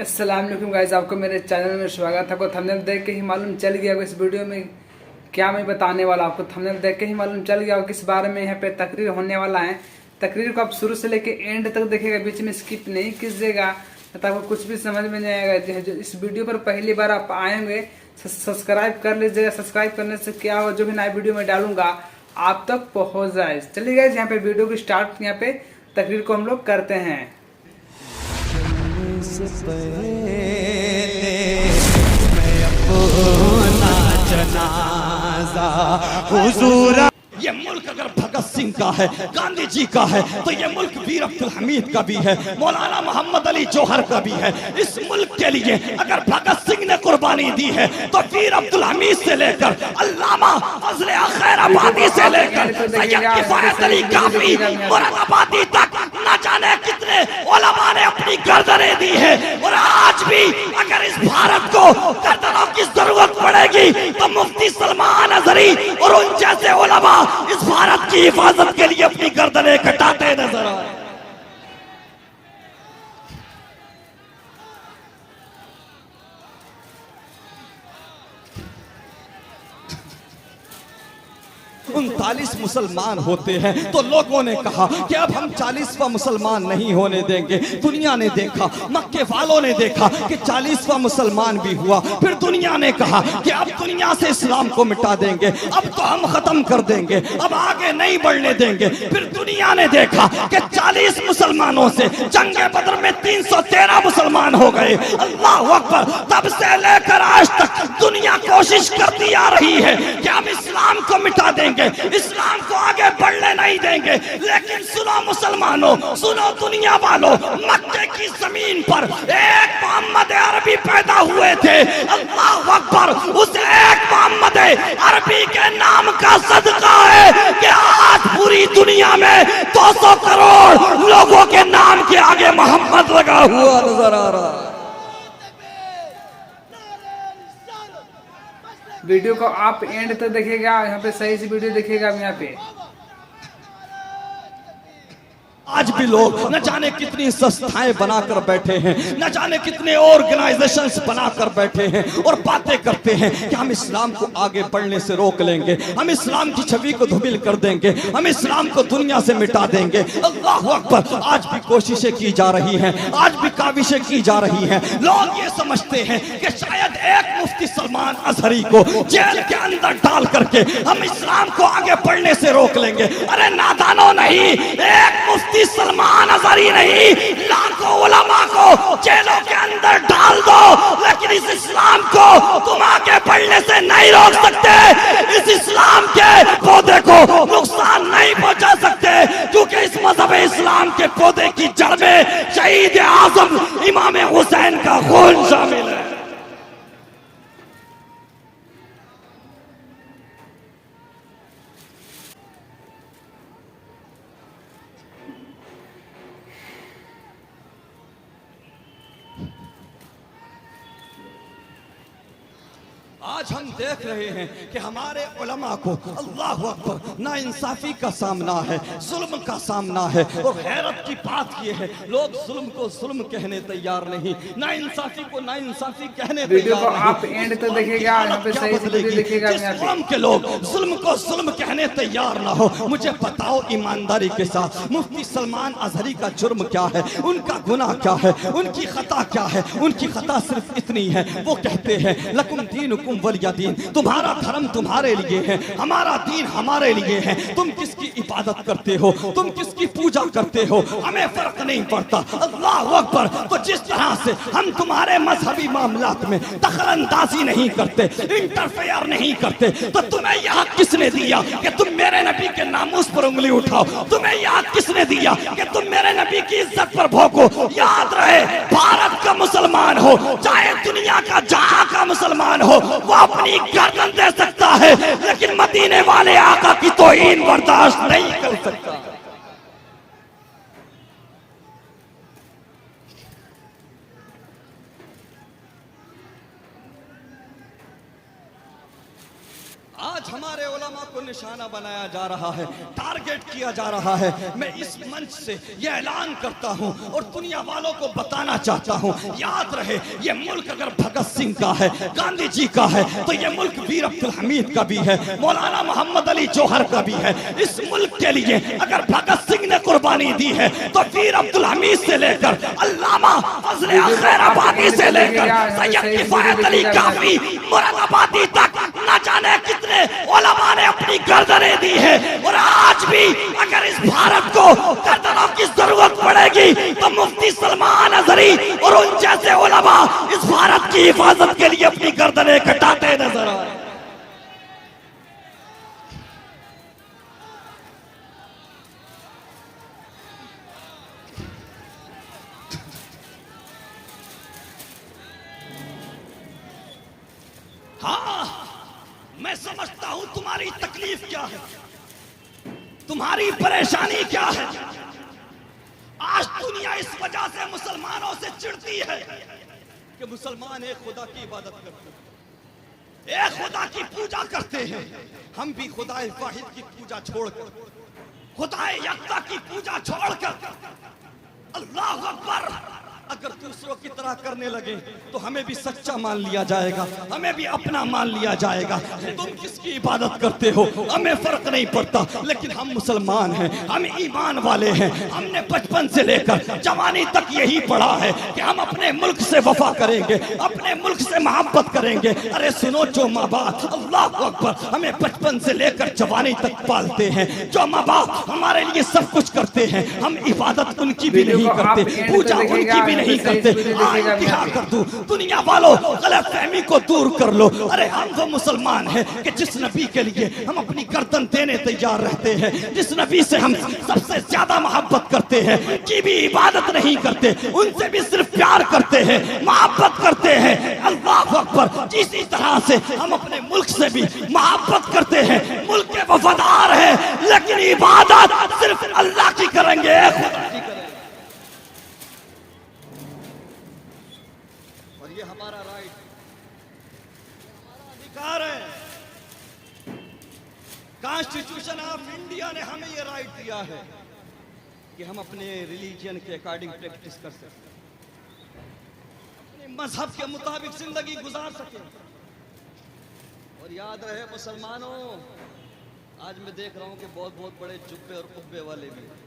अस्सलाम वालेकुम गाइस, आपको मेरे चैनल में स्वागत है। आपको थंबनेल देख के ही मालूम चल गया होगा इस वीडियो में क्या मैं बताने वाला। आपको थंबनेल देख के ही मालूम चल गया होगा किस बारे में यहाँ पे तकरीर होने वाला है। तकरीर को आप शुरू से लेके एंड तक देखिएगा, बीच में स्किप नहीं कीजिएगा, तो आपको कुछ भी समझ में नहीं आएगा। जो इस वीडियो पर पहली बार आप आएंगे सब्सक्राइब कर लीजिएगा। सब्सक्राइब करने से क्या हो, जो भी नया वीडियो में डालूंगा आप तक पहुँच जाए। चलिए गाइस, यहाँ पे वीडियो की स्टार्ट यहाँ पे तकरीर को हम लोग करते हैं। हुजूर ये मुल्क अगर भगत सिंह का है, गांधी जी का है, तो ये मुल्क वीर अब्दुल हमीद का भी है, मौलाना मोहम्मद अली जौहर का भी है। इस मुल्क के लिए अगर भगत सिंह ने कुर्बानी दी है तो वीर अब्दुल हमीद से लेकर अल्लामा फजल खैराबादी से लेकर सैयद किफायत अली काफी मुरादाबादी तक न जाने कितने उलमा ने अपनी गर्दनें दी है। और आज भी अगर इस भारत को गर्दनों की जरूरत पड़ेगी तो मुफ्ती सलमान अजहरी और उन जैसे उलमा इस भारत की हिफाजत के लिए अपनी गर्दनें कटाते नजर आए। उनतालीस मुसलमान होते हैं तो लोगों ने कहा कि अब हम 40वां मुसलमान नहीं होने देंगे। दुनिया ने देखा, मक्के वालों ने देखा कि 40वां मुसलमान भी हुआ। फिर दुनिया ने कहा कि अब दुनिया से इस्लाम को मिटा देंगे, अब तो हम खत्म कर देंगे, अब आगे नहीं बढ़ने देंगे। फिर दुनिया ने देखा कि 40 मुसलमानों से जंगे बदर में 313 मुसलमान हो गए। अल्लाह अकबर। तब से लेकर आज तक दुनिया कोशिश करती आ रही है कि हम इस्लाम को मिटा देंगे, इस्लाम को आगे बढ़ने नहीं देंगे। लेकिन सुनो मुसलमानों, सुनो दुनिया वालों, मक्के की जमीन पर एक मोहम्मद अरबी पैदा हुए थे। अल्लाह अकबर। उस एक मोहम्मद अरबी के नाम का सदका है कि आज पूरी दुनिया में 200 करोड़ लोगों के नाम के आगे मोहम्मद लगा हुआ नजर आ रहा है। वीडियो को आप एंड तक देखिएगा, यहाँ पे सही से वीडियो देखिएगा। यहाँ पे आज भी लोग न जाने कितनी संस्थाएं बनाकर बैठे हैं, न जाने कितने ऑर्गेनाइजेशंस बनाकर बैठे हैं और बातें करते हैं कि हम इस्लाम को आगे बढ़ने से रोक लेंगे, हम इस्लाम की छवि को धूमिल कर देंगे, हम इस्लाम को दुनिया से मिटा देंगे। अल्लाह अकबर। आज भी कोशिशें की जा रही हैं, आज भी काविशें की जा रही हैं। लोग ये समझते हैं कि शायद एक मुफ्ती सलमान अजहरी को जेल के अंदर डाल करके हम इस्लाम को आगे बढ़ने से रोक लेंगे। अरे नादानो, नहीं, एक मुफ्ती सलमान अजहरी नहीं, लाखों उलमा को जेलों के अंदर डाल दो, लेकिन इस इस्लाम को तुम आगे बढ़ने से नहीं रोक सकते। इस इस्लाम के पौधे को नुकसान नहीं पहुंचा सकते, क्योंकि इस मजहब इस्लाम के पौधे की जड़ में शहीद आजम इमाम हुसैन का खून शामिल है। आज हम देख रहे हैं कि हमारे उलमा को अल्लाह अकबर नाइंसाफी का सामना है, जुल्म का सामना है। और हैरत की बात यह है, लोग जुल्म को जुल्म कहने तैयार नहीं, नाइंसाफी को नाइंसाफी कहने वीडियो को तैयार आप एंड तक देखिएगा, यहाँ पे सही से वीडियो देखिएगा। कौम के लोग जुल्म को जुल्म कहने तैयार ना हो। मुझे बताओ ईमानदारी के साथ, मुफ्ती सलमान अजहरी का जुर्म क्या है, उनका गुनाह क्या है, उनकी खता क्या है? उनकी खता सिर्फ इतनी है, वो कहते हैं लकुम दीनुकुम वलिया दीन, तुम्हारा धर्म तुम्हारे लिए है, हमारा दीन हमारे लिए है। तुम किसकी इबादत करते हो, तुम किसकी पूजा करते हो, हमें फर्क नहीं पड़ता। अल्लाह अकबर। तो जिस तरह से हम तुम्हारे मजहबी मामलात में दखलंदाजी नहीं करते, इंटरफेयर नहीं करते, तो तुम्हें यह किसने दिया कि तुम मेरे नबी के नामूस पर उंगली उठाओ? तुम्हें यह किसने दिया कि तुम मेरे नबी की इज्जत पर भोंको? याद रहे, भारत का मुसलमान हो चाहे दुनिया का जहां का मुसलमान हो, वो अपनी गर्दन दे सकता है, लेकिन मदीने वाले आका की तौहीन बर्दाश्त नहीं कर सकता। آج ہمارے علماء کو نشانہ بنایا جا رہا ہے، ٹارگٹ کیا جا رہا ہے۔ میں اس منچ سے یہ اعلان کرتا ہوں اور دنیا والوں کو بتانا چاہتا ہوں، یاد رہے یہ ملک اگر بھگت سنگھ کا ہے، گاندھی جی کا ہے، تو یہ ملک ویر عبدالحمید کا بھی ہے، مولانا محمد علی جوہر کا بھی ہے۔ اس ملک کے لیے اگر بھگت سنگھ نے قربانی دی ہے تو ویر عبدالحمید سے لے کر علامہ فضل خیر آبادی سے لے کر سید کفایت علی کافی مراد آبادی تک نہ جانے کتنے علماء نے اپنی گردنیں دی ہے، اور آج بھی اگر اس بھارت کو گردنوں کی ضرورت پڑے گی تو مفتی سلمان اظہری اور ان جیسے علماء اس بھارت کی حفاظت کے لیے اپنی گردنیں کٹاتے نظر آئے۔ ہاں میں سمجھتا ہوں تمہاری تکلیف کیا ہے، تمہاری پریشانی کیا ہے۔ آج دنیا اس وجہ سے مسلمانوں سے چڑھتی ہے کہ مسلمان ایک خدا کی عبادت کرتے ہیں، ایک خدا کی پوجا کرتے ہیں۔ ہم بھی خدا واحد کی پوجا چھوڑ کر، خدا یکتا کی پوجا چھوڑ کر اللہ اکبر اگر دوسروں کی طرح کرنے لگے تو ہمیں بھی سچا مان لیا جائے گا، ہمیں بھی اپنا مان لیا جائے گا۔ تم کس کی عبادت کرتے ہو ہمیں فرق نہیں پڑتا، لیکن ہم مسلمان ہیں، ہم ایمان والے ہیں۔ ہم نے بچپن سے لے کر جوانی تک یہی پڑھا ہے کہ ہم اپنے ملک سے وفا کریں گے، اپنے ملک سے محبت کریں گے۔ ارے سنو، جو ماں باپ اللہ اکبر ہمیں بچپن سے لے کر جوانی تک پالتے ہیں، جو ماں باپ ہمارے لیے سب کچھ کرتے ہیں، ہم عبادت ان کی بھی نہیں کرتے، پوجا ان کی بھی نہیں کرتے۔ کیا کر دوں دنیا والوں، غلط فہمی کو دور کر لو۔ ارے ہم وہ مسلمان ہیں کہ جس نبی کے لیے ہم اپنی گردن دینے تیار رہتے ہیں، جس نبی سے ہم سب سے زیادہ محبت کرتے ہیں، کی بھی عبادت نہیں کرتے، ان سے بھی صرف پیار کرتے ہیں، محبت کرتے ہیں۔ اللہ اکبر، اسی طرح سے ہم اپنے ملک سے بھی محبت کرتے ہیں، ملک کے وفادار ہیں، لیکن عبادت صرف اللہ کی کریں گے، خدا کی کریں گے۔ یہ ہمارا رائٹ، ہمارا ادھیکار ہے۔ کانسٹیٹیوشن آف انڈیا نے ہمیں یہ رائٹ دیا ہے کہ ہم اپنے ریلیجن کے اکارڈنگ پریکٹس کر سکیں، اپنے مذہب کے مطابق زندگی گزار سکیں۔ اور یاد رہے مسلمانوں، آج میں دیکھ رہا ہوں کہ بہت بہت بڑے جبے اور قبے والے بھی ہیں۔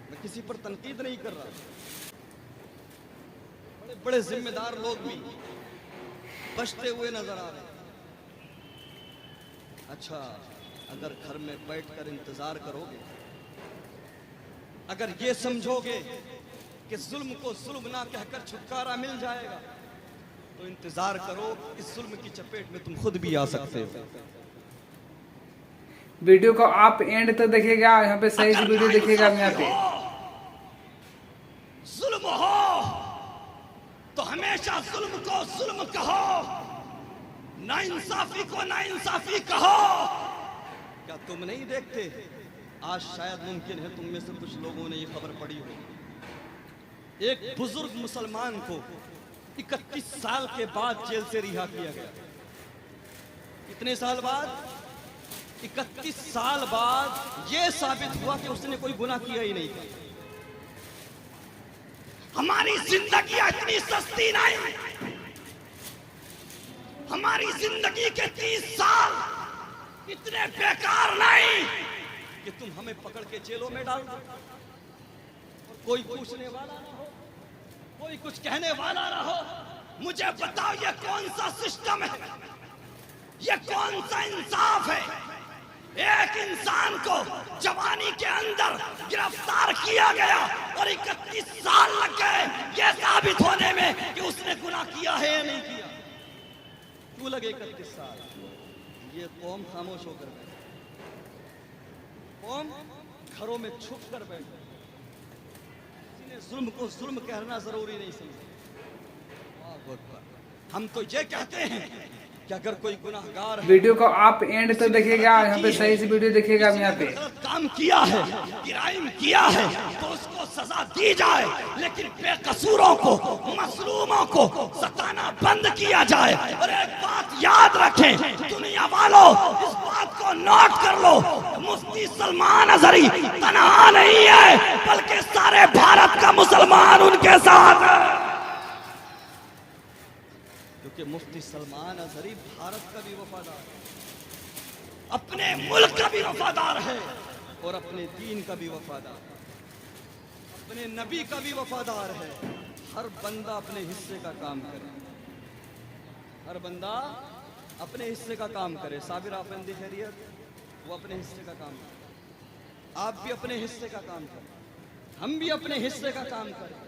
میں کسی پر تنقید نہیں کر رہا، بڑے ذمہ دار لوگ بھی بچتے ہوئے نظر آ رہے ہیں۔ اچھا، اگر گھر میں بیٹھ کر انتظار کرو گے، اگر یہ سمجھو گے کہ ظلم کو ظلم نہ کہہ کر چھٹکارا مل جائے گا، تو انتظار کرو، اس ظلم کی چپیٹ میں تم خود بھی آ سکتے ہو۔ ویڈیو کو آپ اینڈ تک دیکھیے گا، یہاں پہ صحیح سے ویڈیو دیکھیے گا۔ یہاں پہ ظلم ہو تو ہمیشہ ظلم کو ظلم کہو، نا انصافی کو نا انصافی کہو۔ کیا تم نہیں دیکھتے؟ آج شاید ممکن ہے تم میں سے کچھ لوگوں نے یہ خبر پڑھی ہو، ایک بزرگ مسلمان کو 31 سال کے بعد جیل سے رہا کیا گیا۔ کتنے سال بعد؟ 31 سال بعد یہ ثابت ہوا کہ اس نے کوئی گناہ کیا ہی نہیں تھا۔ ہماری زندگی اتنی سستی نہیں، ہماری زندگی کے 30 سال اتنے بیکار نہیں کہ تم ہمیں پکڑ کے جیلوں میں ڈال دو، کوئی پوچھنے والا نہ ہو، کوئی کچھ کہنے والا نہ ہو۔ مجھے بتاؤ یہ کون سا سسٹم ہے، یہ کون سا انصاف ہے؟ ایک انسان کو جوانی کے اندر گرفتار کیا گیا اور 31 سال لگ گئے یہ ثابت ہونے میں کہ اس نے گناہ کیا ہے یا نہیں کیا۔ کیوں لگے 31 سال؟ یہ قوم خاموش ہو کر بیٹھے، قوم گھروں میں چھپ کر بیٹھے، کسی نے ظلم کو ظلم کہنا ضروری نہیں سمجھا۔ ہم تو یہ کہتے ہیں कि अगर कोई गुनाहगार है, वीडियो को आप एंड तक देखिएगा, यहाँ पे सही से वीडियो देखिएगा आप यहाँ पे। गलत काम किया है, क्राइम किया है, तो उसको सजा दी जाए, लेकिन बेकसूरों को, मजलूमों को सताना बंद किया जाए। और एक बात याद रखें दुनिया वालों, इस बात को नोट कर लो, मुफ्ती सलमान अजहरी तन्हा नहीं है, बल्कि सारे भारत का मुसलमान उनके साथ है। क्योंकि मुफ्ती सलमान अजहरी भारत का भी वफादार है, अपने मुल्क का भी वफादार है, और अपने दीन का भी वफादार है, अपने नबी का भी वफादार है। हर बंदा अपने हिस्से का काम करे, हर बंदा अपने हिस्से का काम करे। साबिर आफंदी खैरियत, वो अपने हिस्से का काम करे, आप भी अपने हिस्से का काम करें, हम भी अपने हिस्से का काम करें।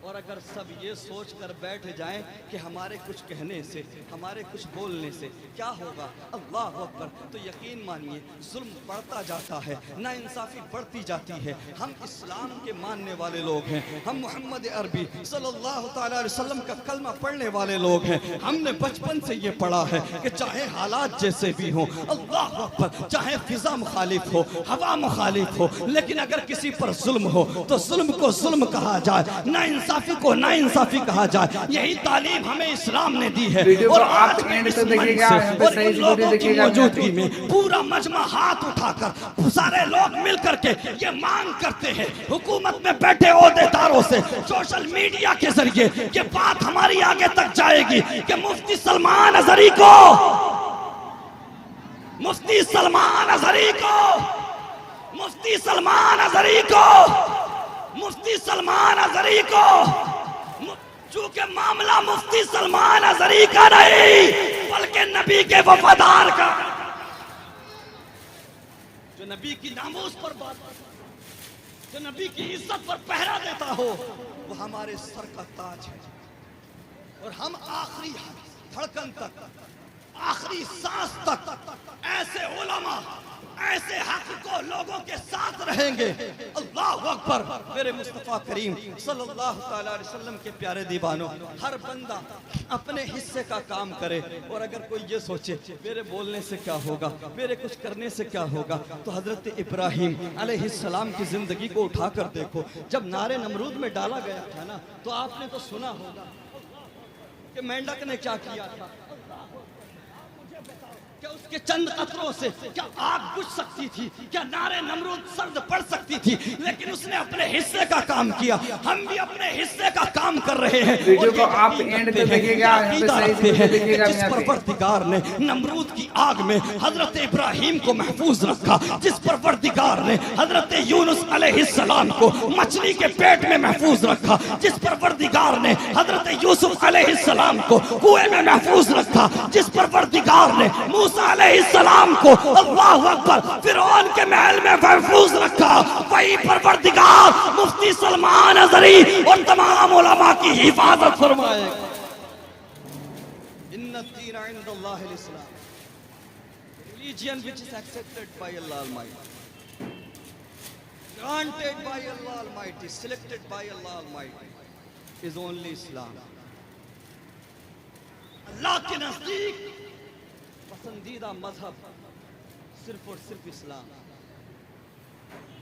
और अगर सब ये सोच कर बैठ जाएं कि हमारे कुछ कहने से, हमारे कुछ बोलने से क्या होगा, अल्लाह अकबर, तो यकीन मानिए जुल्म बढ़ता जाता है, नाइंसाफी बढ़ती जाती है। हम इस्लाम के मानने वाले लोग हैं, हम मोहम्मद अरबी सल्लल्लाहु तआला अलैहि वसल्लम का कलमा पढ़ने वाले लोग हैं। हमने बचपन से ये पढ़ा है कि चाहे हालात जैसे भी हों, अल्लाह अकबर, चाहे फिजा मुखालिफ हो, हवा मुखालिफ हो, लेकिन अगर किसी पर जुल्म हो तो जुल्म को जुल्म कहा जाए, नाइंसाफी को नाइंसाफी कहा जाए। यही तालीम हमें इस्लाम ने दी है। वीडियो और को आप आज एंड इस तक देखिएगा, मंच यहाँ से पे और सही इन से लोगों वीडियो की देखिएगा। मौजूदगी में पूरा मजमा हाथ उठाकर सारे लोग मिल करके ये मांग करते हैं हुकूमत में बैठे ओहदेदारों से, सोशल मीडिया के जरिए ये बात हमारी आगे तक जाएगी कि मुफ्ती सलमान अजहरी को, मुफ्ती सलमान अजहरी को, मुफ्ती सलमान अजहरी को, मुफ्ती सलमान अजहरी को, चूंकि मामला मुफ्ती सलमान अजहरी का नहीं बल्कि नबी के वफादार का, जो नबी की नामूस पर बात, जो नबी की इज्जत पर पहरा देता हो, वो हमारे सर का ताज है। और हम आखिरी धड़कन तक, आखिरी सांस तक ऐसे उलमा, ऐसे हक को लोगों के साथ रहेंगे। अल्लाह अकबर। मेरे मुस्तफा करीम सल्लल्लाहु तआला अलैहि वसल्लम के प्यारे दीवानों, हर बंदा अपने हिस्से का काम करे। और अगर कोई ये सोचे मेरे बोलने से क्या होगा, मेरे कुछ करने से क्या होगा, तो हजरत इब्राहिम अलैहिस्सलाम की जिंदगी को उठाकर देखो। जब नारे नमरूद में डाला गया था ना, तो आपने तो सुना होगा कि मेंढक ने क्या किया था। क्या उसके चंद कतरों से क्या आग बुझ सकती थी, क्या नारे नमरूद सर्द पड़ सकती थी, लेकिन उसने अपने हिस्से का काम किया। हम भी अपने हिस्से का काम कर रहे हैं। वीडियो को आप एंड तक देखिएगा, यहाँ पे सही से वीडियो देखिएगा। जिस परवरदिगार ने नमरूद की आग में हजरत इब्राहिम को महफूज रखा, जिस परवरदिगार ने हजरत यूनुस अलैहिस्सलाम को मछली के पेट में महफूज रखा, जिस परवरदिगार ने हजरत यूसुफ अलैहिस्सलाम को कुएं में महफूज रखा, जिस परवरदिगार ने मूसा अलैहिस्सलाम को, अल्लाहु अकबर, फिरौन के महल में महफूज रखा, वही परवरदिगार मुफ्ती सलमान अजहरी और तमाम उलमा की हिफाजत फरमाएगा। इन्ना दीन इंदल्लाहिल इस्लाम, religion which is accepted by Allah Almighty, granted by Allah Almighty, selected by Allah Almighty, is only Islam. अल्लाह के नजदीक पसंदीदा मजहब सिर्फ और सिर्फ इस्लाम,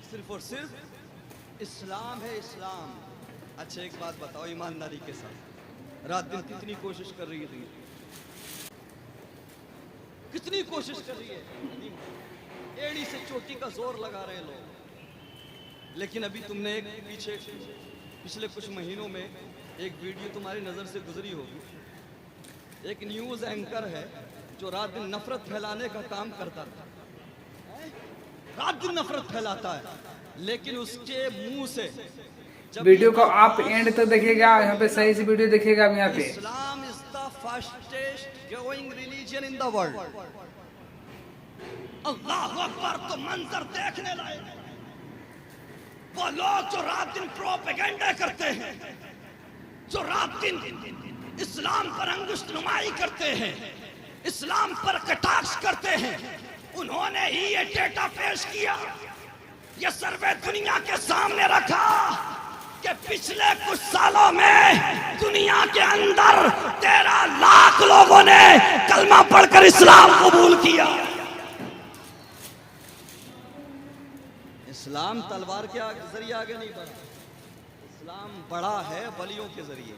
सिर्फ और सिर्फ इस्लाम है, इस्लाम। अच्छा एक बात बताओ ईमानदारी के साथ, रात दिन कितनी कोशिश कर रही थी, कितनी कोशिश कर रही है, एड़ी से चोटी का जोर लगा रहे लोग। लेकिन अभी तुमने एक पिछले कुछ महीनों में एक वीडियो तुम्हारी नजर से गुजरी होगी। एक न्यूज एंकर है जो रात दिन नफरत फैलाने का काम करता था, रात दिन नफरत फैलाता है, लेकिन उसके मुंह से वीडियो को आप एंड तक देखिएगा, यहाँ पे सही से वीडियो देखिएगा। यहाँ पे Islam is the fastest growing religion in the world. अल्लाह अकबर। तो मंजर देखने लायक है। वो लोग जो रात दिन प्रोपेगेंडा करते हैं, जो रात दिन इस्लाम पर अंगुष्ठ नुमाई करते हैं, इस्लाम पर कटाक्ष करते हैं, उन्होंने ही ये डेटा पेश किया, ये सर्वे दुनिया के सामने रखा کہ پچھلے کچھ سالوں میں دنیا کے اندر 13 لاکھ لوگوں نے کلمہ پڑھ کر اسلام قبول کیا۔ اسلام تلوار کے ذریعے آگے نہیں بڑھا، اسلام بڑا ہے ولیوں کے ذریعے،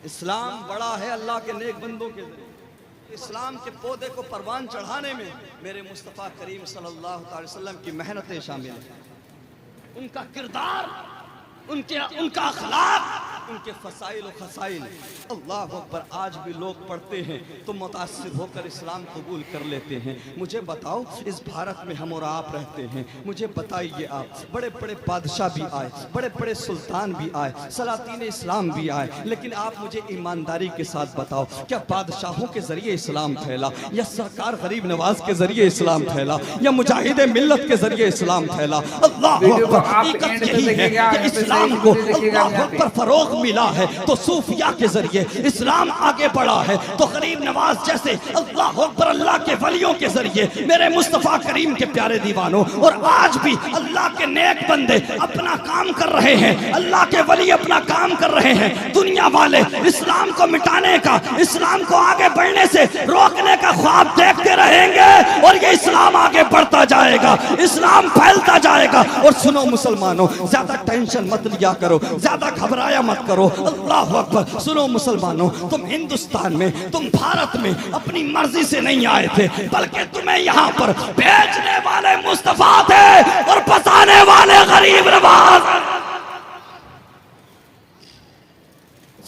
اسلام بڑا ہے اللہ کے نیک بندوں کے ذریعے۔ اسلام کے پودے کو پروان چڑھانے میں میرے مصطفیٰ کریم صلی اللہ علیہ وسلم کی محنتیں شامل ہیں، ان کا کردار، ان کا اخلاق، ان کے فضائل و خصائل۔ اللہ اکبر، آج بھی لوگ پڑھتے ہیں تو متاثر ہو کر اسلام قبول کر لیتے ہیں۔ مجھے بتاؤ، اس بھارت میں ہم اور آپ رہتے ہیں، مجھے بتائیے آپ، بڑے بڑے بادشاہ بھی آئے، بڑے بڑے سلطان بھی آئے، سلاطین اسلام بھی آئے، لیکن آپ مجھے ایمانداری کے ساتھ بتاؤ، کیا بادشاہوں کے ذریعے اسلام پھیلا، یا سرکار غریب نواز کے ذریعے اسلام پھیلا، یا مجاہد ملت کے ذریعے اسلام پھیلا؟ اللہ اکبر، حقیقت یہی ہے کہ اسلام کو اللہ اکبر فروغ ملا ہے تو صوفیاء کے ذریعے، اسلام آگے بڑھا ہے تو غریب نواز جیسے اللہ اکبر اللہ کے ولیوں کے ذریعے، میرے مصطفیٰ کریم کے پیارے دیوانوں۔ اور آج بھی اللہ کے نیک بندے اپنا کام کر رہے ہیں، اللہ کے ولی اپنا کام کر رہے ہیں۔ دنیا والے اسلام کو مٹانے کا، اسلام کو آگے بڑھنے سے روکنے کا خواب دیکھتے رہیں گے، اور یہ اسلام آگے بڑھتا جائے گا، اسلام پھیلتا جائے گا۔ اور سنو مسلمانوں، زیادہ ٹینشن مت لیا کرو، زیادہ گھبرایا مت کرو۔ اللہ اکبر، سنو مسلمانوں، تم ہندوستان میں، تم بھارت میں اپنی مرضی سے نہیں آئے تھے، بلکہ تمہیں یہاں پر بھیجنے والے مصطفیٰ تھے اور بسانے والے غریب نواز۔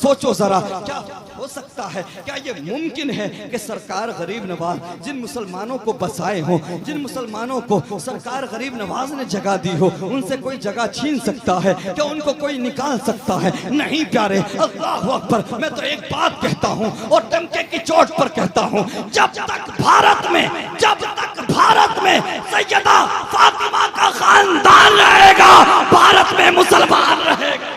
سوچو ذرا، کیا ہو سکتا ہے، کیا یہ ممکن ہے کہ سرکار غریب نواز جن مسلمانوں کو بسائے ہوں، جن مسلمانوں کو سرکار غریب نواز نے جگہ دی ہو، ان سے کوئی جگہ چھین سکتا ہے؟ کیا ان کو کوئی نکال سکتا ہے؟ نہیں پیارے، اللہ اکبر، میں تو ایک بات کہتا ہوں اور ڈنکے کی چوٹ پر کہتا ہوں، جب تک بھارت میں سیدہ فاطمہ کا خاندان رہے گا، بھارت میں مسلمان رہے گا۔